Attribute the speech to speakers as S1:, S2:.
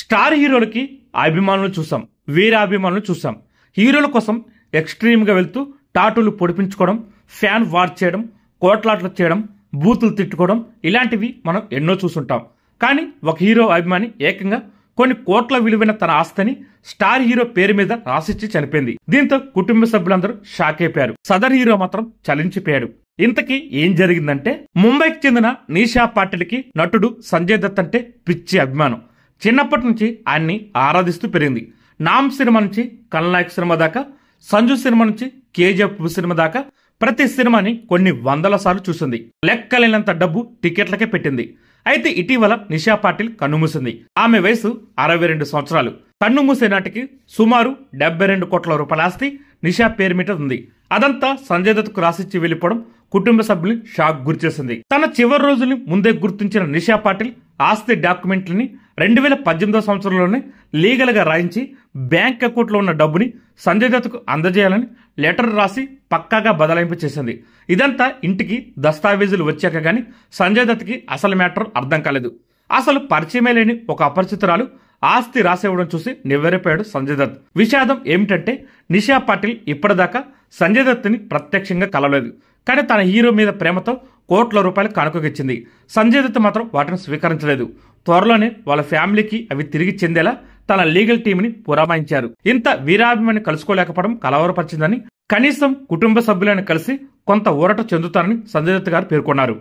S1: Star హీరోలకి అభిమానులు చూసాం, వీరాభిమానులు చూసాం. హీరోల కోసం ఎక్స్ట్రీమ్గా వెళ్తూ టాటూలు పొడిపించుకోవడం, ఫ్యాన్ వార్ చేయడం, కోట్లాట్లు చేయడం, బూతులు తిట్టుకోవడం ఇలాంటివి మనం ఎన్నో చూసుంటాం. కానీ ఒక హీరో అభిమాని ఏకంగా కొన్ని కోట్ల విలువైన తన ఆస్తిని స్టార్ హీరో పేరు మీద రాసిచ్చి చనిపోయింది. దీంతో కుటుంబ సభ్యులందరూ షాక్ అయిపోయారు. సదర్ హీరో మాత్రం చలించిపోయాడు. ఇంతకీ ఏం జరిగిందంటే, ముంబైకి చెందిన నిషా పాటిల్కి నటుడు సంజయ్ దత్ అంటే పిచ్చి అభిమానం. చిన్నప్పటి నుంచి ఆయన్ని ఆరాధిస్తూ పెరిగింది. నామ్ సినిమా నుంచి ఖల్నాయక్ సినిమా దాకా, సంజు సినిమా నుంచి కేజీఎఫ్ సినిమా దాకా ప్రతి సినిమాని కొన్ని వందల సార్లు చూసింది. లెక్కలేనంత డబ్బు టికెట్లకే పెట్టింది. అయితే ఇటీవల నిషా పాటిల్ కన్నుమూసింది. ఆమె వయసు 62 సంవత్సరాలు. కన్నుమూసే నాటికి సుమారు 72 కోట్ల రూపాయల ఆస్తి నిషా పేరు మీద ఉంది. అదంతా సంజయ్ దత్ కు రాసిచ్చి వెళ్లిపోవడం కుటుంబ సభ్యుల్ని షాక్ గురిచేసింది. తన చివరి రోజుల్ని ముందే గుర్తించిన నిషా పాటిల్ ఆస్తి డాక్యుమెంట్లని 2018 సంవత్సరంలోనే లీగల్ గా రాయించి బ్యాంక్ అకౌంట్ లో ఉన్న డబ్బుని సంజయ్ దత్ కు అందజేయాలని లెటర్ రాసి పక్కాగా బదలాయింపు చేసింది. ఇదంతా ఇంటికి దస్తావేజులు వచ్చాక గాని సంజయ్ దత్ కి అసలు మ్యాటర్ అర్థం కాలేదు. అసలు పరిచయమే లేని ఒక అపరిచితురాలు ఆస్తి రాసేవడం చూసి నివ్వెరపోయాడు సంజయ్ దత్. విషాదం ఏమిటంటే, నిషా పాటిల్ ఇప్పటిదాకా సంజయ్ దత్ ని ప్రత్యక్షంగా కలవలేదు. కానీ తన హీరో మీద ప్రేమతో కోట్ల రూపాయలు కానుకగిచ్చింది. సంజయ్ దత్ మాత్రం వాటిని స్వీకరించలేదు. త్వరలోనే వాళ్ళ ఫ్యామిలీకి అవి తిరిగి చెందేలా తన లీగల్ టీంని పురమాయించారు. ఇంత వీరాభిమాని కలుసుకోలేకపోవడం కలవరపరిచిందని, కనీసం కుటుంబ సభ్యులను కలిసి కొంత ఊరట చెందుతారని సంజయ్ దత్ గారు పేర్కొన్నారు.